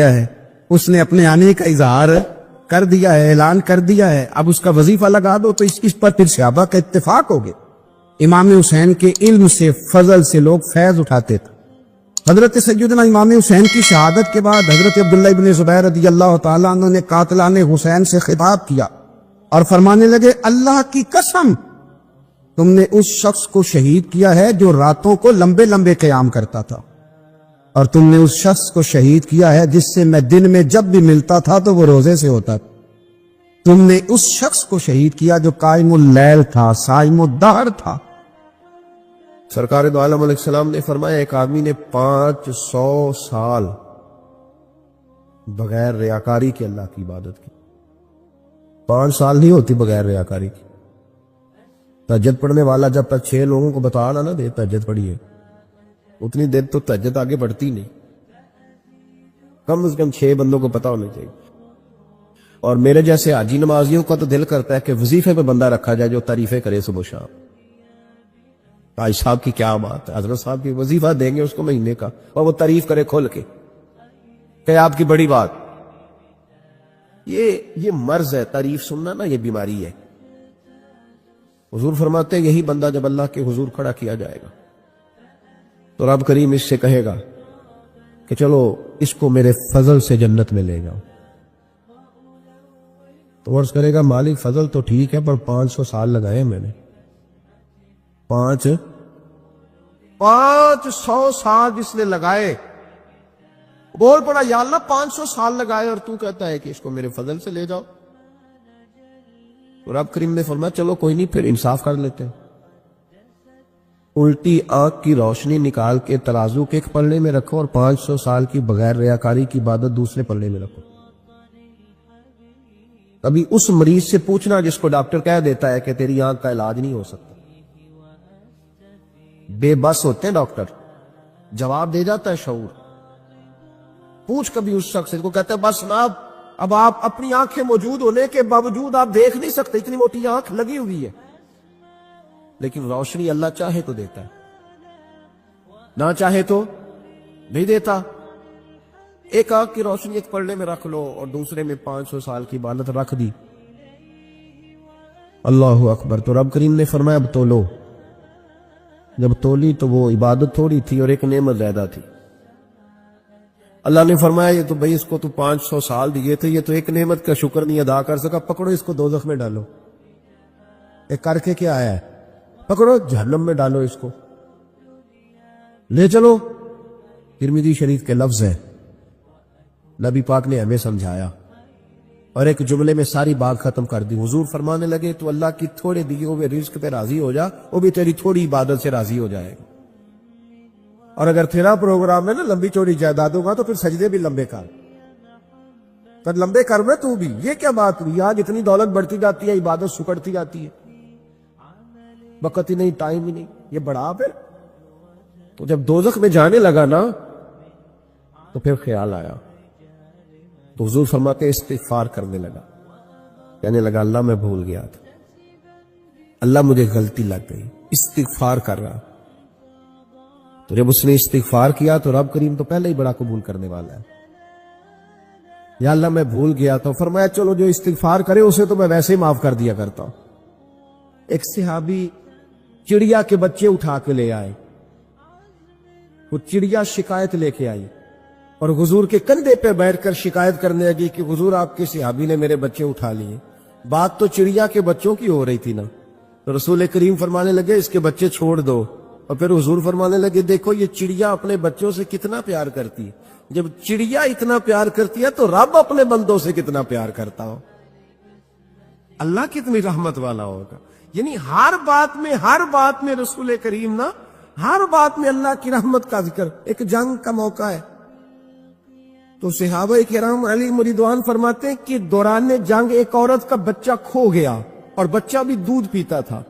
ہے، اس نے اپنے آنے کا اظہار کر دیا ہے، اعلان کر دیا ہے، اب اس کا وظیفہ لگا دو، تو اس پر پھر صحابہ کا اتفاق ہو گیا۔ امام حسین کے علم سے، فضل سے لوگ فیض اٹھاتے تھے۔ حضرت سیدنا امام حسین کی شہادت کے بعد حضرت عبداللہ ابن زبیر رضی اللہ تعالیٰ عنہ نے قاتلان حسین سے خطاب کیا اور فرمانے لگے، اللہ کی قسم تم نے اس شخص کو شہید کیا ہے جو راتوں کو لمبے لمبے قیام کرتا تھا، اور تم نے اس شخص کو شہید کیا ہے جس سے میں دن میں جب بھی ملتا تھا تو وہ روزے سے ہوتا تھا۔ تم نے اس شخص کو شہید کیا جو قائم اللیل تھا، صائم الدہر تھا۔ سرکار دو عالم علیہ السلام نے فرمایا، ایک آدمی نے 500 سال بغیر ریاکاری کے اللہ کی عبادت کی۔ 5 سال نہیں ہوتی بغیر ریاکاری کی۔ تہجد پڑھنے والا جب تک 6 لوگوں کو بتا نہ دے تہجد پڑھیے، اتنی دیر تو تہجد آگے بڑھتی نہیں۔ کم از کم 6 بندوں کو پتا ہونا چاہیے۔ اور میرے جیسے حاجی نمازیوں کا تو دل کرتا ہے کہ وظیفے پہ بندہ رکھا جائے جو تعریفیں کرے صبح و شام۔ حاج صاحب کی کیا بات ہے، حضرت صاحب کی وظیفہ دیں گے اس کو مہینے کا، اور وہ تعریف کرے کھول کے کہ آپ کی بڑی بات۔ یہ مرض ہے، تعریف سننا نا، یہ بیماری ہے۔ حضور فرماتے ہیں یہی بندہ جب اللہ کے حضور کھڑا کیا جائے گا تو رب کریم اس سے کہے گا کہ چلو اس کو میرے فضل سے جنت میں لے جاؤ۔ تو عرض کرے گا مالک فضل تو ٹھیک ہے پر 500 سال لگائے میں نے۔ 500 سال جس نے لگائے، بول پڑا یا اللہ 500 سال لگائے اور تو کہتا ہے کہ اس کو میرے فضل سے لے جاؤ۔ تو رب کریم نے فرمایا چلو کوئی نہیں، پھر انصاف کر لیتے ہیں۔ الٹی آنکھ کی روشنی نکال کے ترازو کے ایک پلڑے میں رکھو اور 500 سال کی بغیر ریاکاری کی عبادت دوسرے پلڑے میں رکھو۔ کبھی اس مریض سے پوچھنا جس کو ڈاکٹر کہہ دیتا ہے کہ تیری آنکھ کا علاج نہیں ہو سکتا۔ بے بس ہوتے ہیں ڈاکٹر، جواب دے جاتا ہے شعور۔ پوچھ کبھی اس شخص کو، کہتا ہے بس جناب اب آپ اپنی آنکھیں موجود ہونے کے باوجود آپ دیکھ نہیں سکتے، اتنی موٹی آنکھ لگی ہوئی ہے، لیکن روشنی اللہ چاہے تو دیتا ہے، نہ چاہے تو نہیں دیتا۔ ایک آنکھ کی روشنی ایک پلڑے میں رکھ لو اور دوسرے میں 500 سال کی عبادت رکھ دی۔ اللہ اکبر۔ تو رب کریم نے فرمایا اب تولو۔ جب تولی تو وہ عبادت تھوڑی تھی اور ایک نعمت زیادہ تھی۔ اللہ نے فرمایا یہ تو بھئی اس کو تو 500 سال دیے تھے، یہ تو ایک نعمت کا شکر نہیں ادا کر سکا، پکڑو اس کو دوزخ میں ڈالو۔ ایک کر کے کیا آیا ہے، پکڑو جہنم میں ڈالو اس کو، لے چلو۔ ترمذی شریف کے لفظ ہے، نبی پاک نے ہمیں سمجھایا اور ایک جملے میں ساری بات ختم کر دی۔ حضور فرمانے لگے تو اللہ کی تھوڑے دیے ہوئے رزق پہ راضی ہو جا، وہ بھی تیری تھوڑی عبادت سے راضی ہو جائے گا۔ اور اگر تیرا پروگرام ہے نا لمبی چوڑی جائیدادوں کا، تو پھر سجدے بھی لمبے کر، پر لمبے کر میں تو بھی۔ یہ کیا بات ہوئی، آج اتنی دولت بڑھتی جاتی ہے، عبادت سکڑتی جاتی ہے، وقت ہی نہیں، ٹائم ہی نہیں، یہ بڑھا۔ پھر تو جب دوزخ میں جانے لگا نا تو پھر خیال آیا، تو حضور فرماتے استغفار کرنے لگا، کہنے لگا اللہ میں بھول گیا تھا، اللہ مجھے غلطی لگ گئی، استغفار کر رہا۔ تو جب اس نے استغفار کیا تو رب کریم تو پہلے ہی بڑا قبول کرنے والا ہے۔ یا اللہ میں بھول گیا تو فرمایا چلو جو استغفار کرے اسے تو میں ویسے ہی معاف کر دیا کرتا ہوں۔ ایک صحابی چڑیا کے بچے اٹھا کے لے آئے، وہ چڑیا شکایت لے کے آئی اور حضور کے کندھے پہ بیٹھ کر شکایت کرنے لگی کہ حضور آپ کے صحابی نے میرے بچے اٹھا لیے۔ بات تو چڑیا کے بچوں کی ہو رہی تھی نا، تو رسول کریم فرمانے لگے اس کے بچے چھوڑ دو، اور پھر حضور فرمانے لگے دیکھو یہ چڑیا اپنے بچوں سے کتنا پیار کرتی ہے، جب چڑیا اتنا پیار کرتی ہے تو رب اپنے بندوں سے کتنا پیار کرتا ہو، اللہ کتنی رحمت والا ہوگا۔ یعنی ہر بات میں رسول کریم نا، ہر بات میں اللہ کی رحمت کا ذکر۔ ایک جنگ کا موقع ہے تو صحابہ کرام علیہم رضوان فرماتے ہیں کہ دوران جنگ ایک عورت کا بچہ کھو گیا، اور بچہ بھی دودھ پیتا تھا۔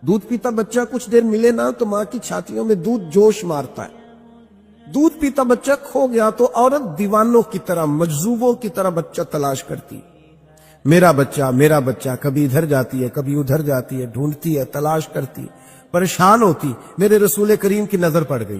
دودھ پیتا بچہ کچھ دیر ملے نا تو ماں کی چھاتیوں میں دودھ جوش مارتا ہے۔ دودھ پیتا بچہ کھو گیا تو عورت دیوانوں کی طرح، مجذوبوں کی طرح بچہ تلاش کرتی، میرا بچہ، کبھی ادھر جاتی ہے کبھی ادھر جاتی ہے، ڈھونڈتی ہے، تلاش کرتی، پریشان ہوتی۔ میرے رسول کریم کی نظر پڑ گئی،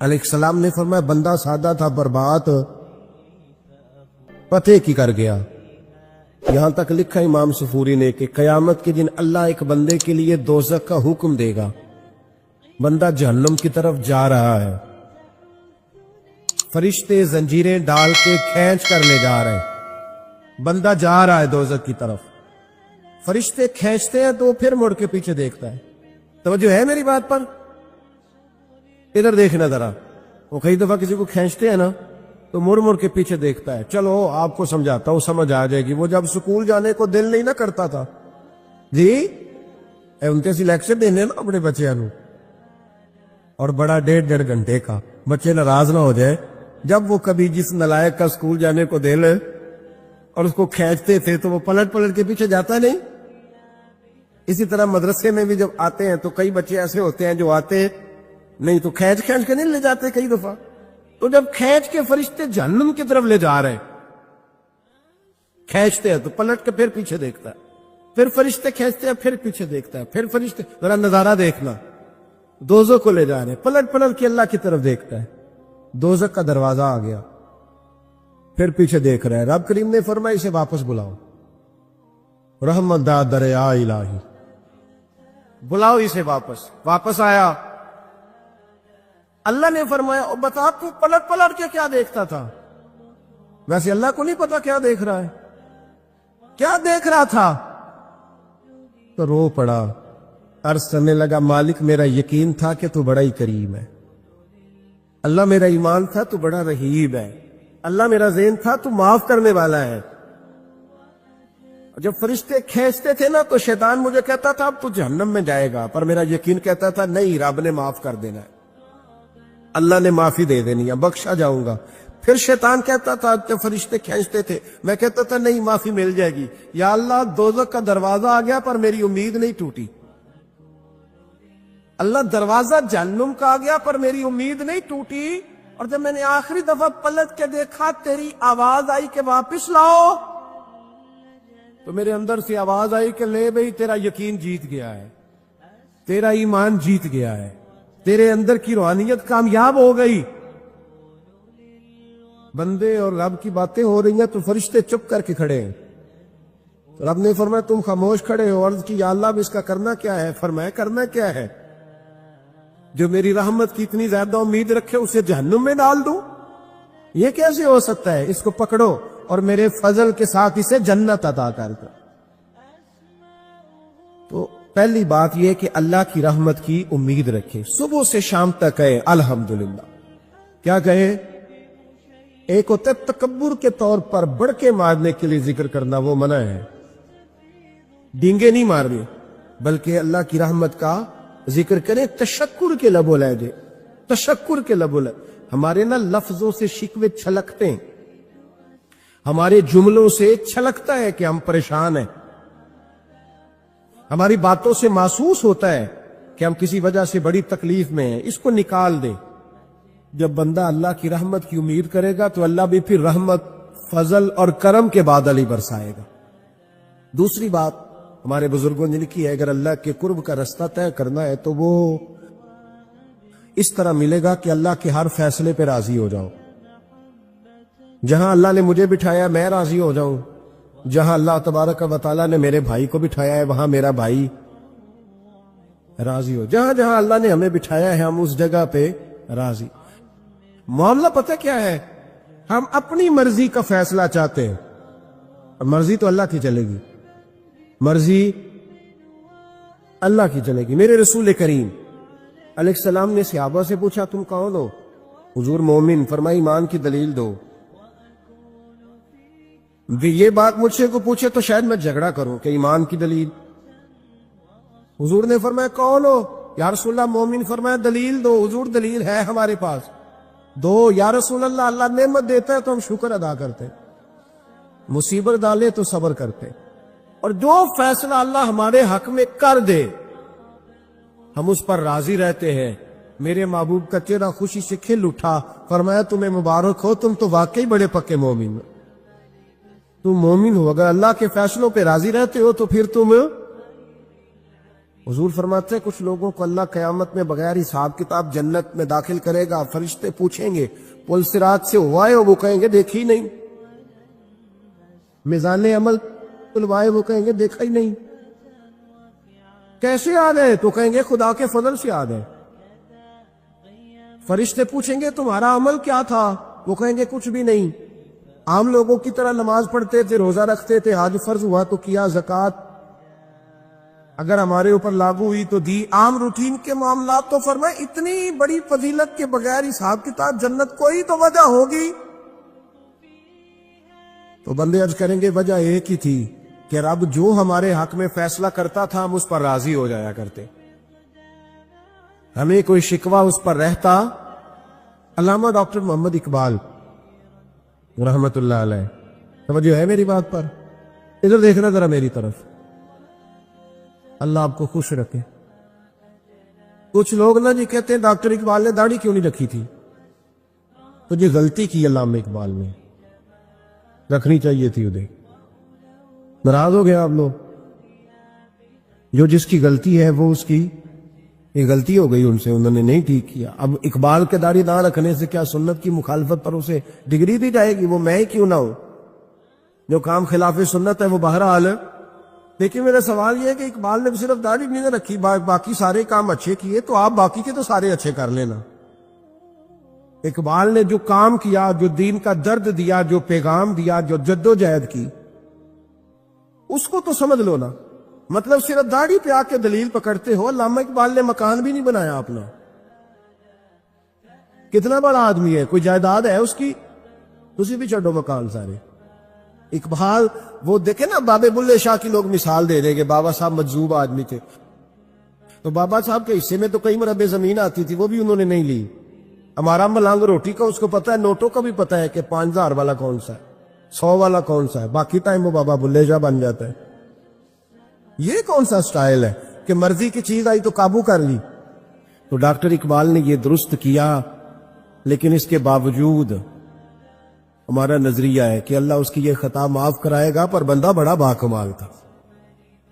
علیہ السلام نے فرمایا بندہ سادہ تھا پر بات پتے کی کر گیا. یہاں تک لکھا امام صفوری نے کہ قیامت کے دن اللہ ایک بندے کے لیے دوزخ کا حکم دے گا. بندہ جہنم کی طرف جا رہا ہے, فرشتے زنجیریں ڈال کے کھینچ کر لے جا رہے ہیں. بندہ جا رہا ہے دوزخ کی طرف, فرشتے کھینچتے ہیں تو پھر مڑ کے پیچھے دیکھتا ہے. توجہ ہے میری بات پر؟ ادھر دیکھنا ذرا. وہ کئی دفعہ کسی کو کھینچتے ہیں نا تو مڑ مڑ کے پیچھے دیکھتا ہے. چلو آپ کو سمجھاتا ہوں, سمجھ آ جائے گی. وہ جب سکول جانے کو دل نہیں نہ کرتا تھا جی, ان کے لیکچر دینے نا اپنے بچیاں نو, اور بڑا 1.5 گھنٹے کا, بچے ناراض نہ ہو جائے. جب وہ کبھی جس نلائق کا سکول جانے کو دل اور اس کو کھینچتے تھے تو وہ پلٹ پلٹ کے پیچھے جاتا نہیں. اسی طرح مدرسے میں بھی جب آتے ہیں تو کئی بچے ایسے ہوتے ہیں جو آتے نہیں تو کھینچ کھینچ کے نہیں لے جاتے کئی دفعہ. تو جب کھینچ کے فرشتے جہنم کی طرف لے جا رہے ہیں, کھینچتے ہیں تو پلٹ کے پھر پیچھے دیکھتا ہے, پھر فرشتے کھینچتے ہیں پھر پیچھے دیکھتا ہے, پھر فرشتے. ذرا نظارہ دیکھنا, دوزخ کو لے جا رہے ہیں, پلٹ پلٹ کے اللہ کی طرف دیکھتا ہے. دوزخ کا دروازہ آ گیا, پھر پیچھے دیکھ رہا ہے. رب کریم نے فرمایا اسے واپس بلاؤ, رحمت دا دریا الہی, بلاؤ اسے واپس. واپس آیا. اللہ نے فرمایا بتا تو پلٹ پلٹ کے کیا دیکھتا تھا؟ ویسے اللہ کو نہیں پتا کیا دیکھ رہا ہے, کیا دیکھ رہا تھا. تو رو پڑا, عرض کرنے لگا مالک میرا یقین تھا کہ تو بڑا ہی کریم ہے. اللہ میرا ایمان تھا تو بڑا رحیم ہے. اللہ میرا ذہن تھا تو معاف کرنے والا ہے. جب فرشتے کھینچتے تھے نا تو شیطان مجھے کہتا تھا اب تو جہنم میں جائے گا, پر میرا یقین کہتا تھا نہیں, رب نے معاف کر دینا ہے, اللہ نے معافی دے دینی ہے, بخشا جاؤں گا. پھر شیطان کہتا تھا جب فرشتے کھینچتے تھے, میں کہتا تھا نہیں معافی مل جائے گی. یا اللہ دوزخ کا دروازہ آ گیا پر میری امید نہیں ٹوٹی. اللہ دروازہ جہنم کا آ گیا پر میری امید نہیں ٹوٹی. اور جب میں نے آخری دفعہ پلٹ کے دیکھا تیری آواز آئی کہ واپس لاؤ, تو میرے اندر سے آواز آئی کہ لے بھئی تیرا یقین جیت گیا ہے, تیرا ایمان جیت گیا ہے, تیرے اندر کی روحانیت کامیاب ہو گئی. بندے اور رب کی باتیں ہو رہی ہیں تو فرشتے چپ کر کے کھڑے ہیں. رب نے فرمایا تم خاموش کھڑے ہو. عرض کی یا اللہ اب اس کا کرنا کیا ہے؟ فرمایا کرنا کیا ہے؟ جو میری رحمت کی اتنی زیادہ امید رکھے اسے جہنم میں ڈال دوں؟ یہ کیسے ہو سکتا ہے؟ اس کو پکڑو اور میرے فضل کے ساتھ اسے جنت عطا کر دو. تو پہلی بات یہ کہ اللہ کی رحمت کی امید رکھے. صبح سے شام تک کہے الحمدللہ. کیا کہے؟ ایک ہوتا ہے تکبر کے طور پر بڑھ کے مارنے کے لیے ذکر کرنا, وہ منع ہے. ڈینگے نہیں مارنے بلکہ اللہ کی رحمت کا ذکر کرے تشکر کے لب و لہجے, تشکر کے لب و لہجے. ہمارے نا لفظوں سے شکوے چھلکتے ہیں, ہمارے جملوں سے چھلکتا ہے کہ ہم پریشان ہیں, ہماری باتوں سے محسوس ہوتا ہے کہ ہم کسی وجہ سے بڑی تکلیف میں ہیں. اس کو نکال دے. جب بندہ اللہ کی رحمت کی امید کرے گا تو اللہ بھی پھر رحمت, فضل اور کرم کے بادل ہی برسائے گا. دوسری بات ہمارے بزرگوں نے لکھی ہے, اگر اللہ کے قرب کا رستہ طے کرنا ہے تو وہ اس طرح ملے گا کہ اللہ کے ہر فیصلے پہ راضی ہو جاؤ. جہاں اللہ نے مجھے بٹھایا میں راضی ہو جاؤں, جہاں اللہ تبارک و تعالیٰ نے میرے بھائی کو بٹھایا ہے وہاں میرا بھائی راضی ہو. جہاں جہاں اللہ نے ہمیں بٹھایا ہے ہم اس جگہ پہ راضی. معاملہ پتہ کیا ہے؟ ہم اپنی مرضی کا فیصلہ چاہتے ہیں, مرضی تو اللہ کی چلے گی, مرضی اللہ کی چلے گی. میرے رسول کریم علیہ السلام نے صحابہ سے پوچھا تم کون ہو؟ حضور مومن. فرمائی ایمان کی دلیل دو. یہ بات مجھ سے کو پوچھے تو شاید میں جھگڑا کروں کہ ایمان کی دلیل. حضور نے فرمایا کون ہو؟ یا رسول اللہ مومن. فرمایا دلیل دو. حضور دلیل ہے ہمارے پاس. دو. یا رسول اللہ اللہ نعمت دیتا ہے تو ہم شکر ادا کرتے, مصیبت ڈالے تو صبر کرتے, اور جو فیصلہ اللہ ہمارے حق میں کر دے ہم اس پر راضی رہتے ہیں. میرے محبوب کا چہرہ خوشی سے کھل اٹھا. فرمایا تمہیں مبارک ہو, تم تو واقعی بڑے پکے مومن ہو. تم مومن ہو, اگر اللہ کے فیصلوں پہ راضی رہتے ہو تو پھر تم حضور فرماتے ہیں کچھ لوگوں کو اللہ قیامت میں بغیر حساب کتاب جنت میں داخل کرے گا، فرشتے پوچھیں گے پل صراط سے ہوا ہے؟ وہ کہیں گے دیکھی نہیں۔ میزان عمل تلوائے؟ وہ کہیں گے دیکھا ہی نہیں۔ کیسے یاد ہے؟ تو کہیں گے خدا کے فضل سے یاد ہے۔ فرشتے پوچھیں گے تمہارا عمل کیا تھا؟ وہ کہیں گے کچھ بھی نہیں، عام لوگوں کی طرح نماز پڑھتے تھے، روزہ رکھتے تھے، حج فرض ہوا تو کیا، زکوٰۃ اگر ہمارے اوپر لاگو ہوئی تو دی، عام روٹین کے معاملات۔ تو فرمائے اتنی بڑی فضیلت کے بغیر حساب کتاب جنت، کوئی تو وجہ ہوگی۔ تو بندے عرض کریں گے وجہ ایک ہی تھی کہ رب جو ہمارے حق میں فیصلہ کرتا تھا ہم اس پر راضی ہو جایا کرتے، ہمیں کوئی شکوہ اس پر رہتا۔ علامہ ڈاکٹر محمد اقبال رحمت اللہ علیہ، توجہ ہے میری بات پر؟ ادھر دیکھنا ذرا میری طرف، اللہ آپ کو خوش رکھے۔ کچھ لوگ نا جی کہتے ہیں ڈاکٹر اقبال نے داڑھی کیوں نہیں رکھی تھی؟ تو جی غلطی کی علامہ اقبال نے، رکھنی چاہیے تھی ادھر۔ ناراض ہو گیا آپ لوگ؟ جو جس کی غلطی ہے وہ اس کی یہ غلطی ہو گئی ان سے، انہوں نے نہیں ٹھیک کیا۔ اب اقبال کے داڑھی نہ رکھنے سے کیا سنت کی مخالفت پر اسے ڈگری دی جائے گی؟ وہ میں ہی کیوں نہ ہوں، جو کام خلاف سنت ہے وہ بہرحال۔ لیکن میرا سوال یہ ہے کہ اقبال نے صرف داڑھی نہیں رکھی، باقی سارے کام اچھے کیے، تو آپ باقی کے تو سارے اچھے کر لینا۔ اقبال نے جو کام کیا، جو دین کا درد دیا، جو پیغام دیا، جو جد و جہد کی، اس کو تو سمجھ لو نا۔ مطلب صرف داڑھی پہ آ کے دلیل پکڑتے ہو۔ علامہ اقبال نے مکان بھی نہیں بنایا اپنا، کتنا بڑا آدمی ہے، کوئی جائیداد ہے اس کی؟ تسی بھی چھڈو مکان سارے۔ اقبال وہ دیکھیں نا، بابے بلے شاہ کی لوگ مثال دے دیں کہ بابا صاحب مجذوب آدمی تھے، تو بابا صاحب کے حصے میں تو کئی مربع زمین آتی تھی، وہ بھی انہوں نے نہیں لی۔ ہمارا ملانگ روٹی کا اس کو پتا ہے، نوٹوں کا بھی پتا ہے کہ 5000 والا کون سا ہے، 100 والا کون سا ہے، باقی ٹائم وہ بابا بلے شاہ بن جاتا ہے۔ یہ کون سا سٹائل ہے کہ مرضی کی چیز آئی تو قابو کر لی؟ تو ڈاکٹر اقبال نے یہ درست کیا، لیکن اس کے باوجود ہمارا نظریہ ہے کہ اللہ اس کی یہ خطا معاف کرائے گا، پر بندہ بڑا باکمال تھا،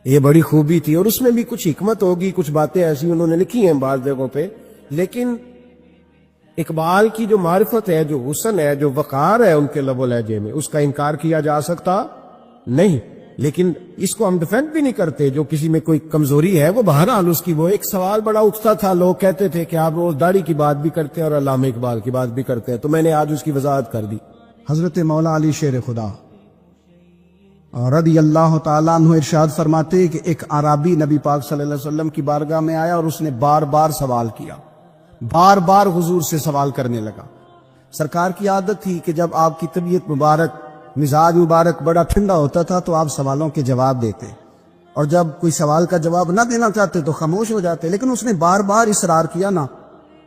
یہ بڑی خوبی تھی، اور اس میں بھی کچھ حکمت ہوگی، کچھ باتیں ایسی انہوں نے لکھی ہیں بعض جگہوں پہ۔ لیکن اقبال کی جو معرفت ہے، جو حسن ہے، جو وقار ہے ان کے لب و لہجے میں، اس کا انکار کیا جا سکتا نہیں۔ لیکن اس کو ہم ڈیفینڈ بھی نہیں کرتے، جو کسی میں کوئی کمزوری ہے وہ بہرحال اس کی۔ وہ ایک سوال بڑا اٹھتا تھا، لوگ کہتے تھے کہ آپ روز داڑھی کی بات بھی کرتے ہیں اور علامہ اقبال کی بات بھی کرتے ہیں، تو میں نے آج اس کی وضاحت کر دی۔ حضرت مولا علی شیر خدا رضی اللہ تعالیٰ عنہ ارشاد فرماتے کہ ایک عربی نبی پاک صلی اللہ علیہ وسلم کی بارگاہ میں آیا اور اس نے بار بار سوال کیا، بار بار حضور سے سوال کرنے لگا۔ سرکار کی عادت تھی کہ جب آپ کی طبیعت مبارک، مزاج مبارک بڑا ٹھنڈا ہوتا تھا تو آپ سوالوں کے جواب دیتے، اور جب کوئی سوال کا جواب نہ دینا چاہتے تو خاموش ہو جاتے۔ لیکن اس نے بار بار اصرار کیا نا۔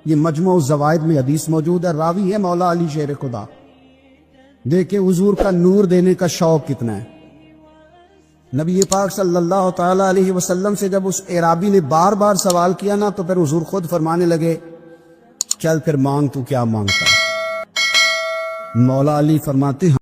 یہ مجموع الزوائد میں حدیث موجود ہے، راوی ہے مولا علی شیر خدا۔ دیکھیں حضور کا نور دینے کا شوق کتنا ہے۔ نبی پاک صلی اللہ تعالی علیہ وسلم سے جب اس اعرابی نے بار بار سوال کیا نا، تو پھر حضور خود فرمانے لگے چل پھر مانگ، تو کیا مانگتا ہے؟ مولا علی فرماتے ہیں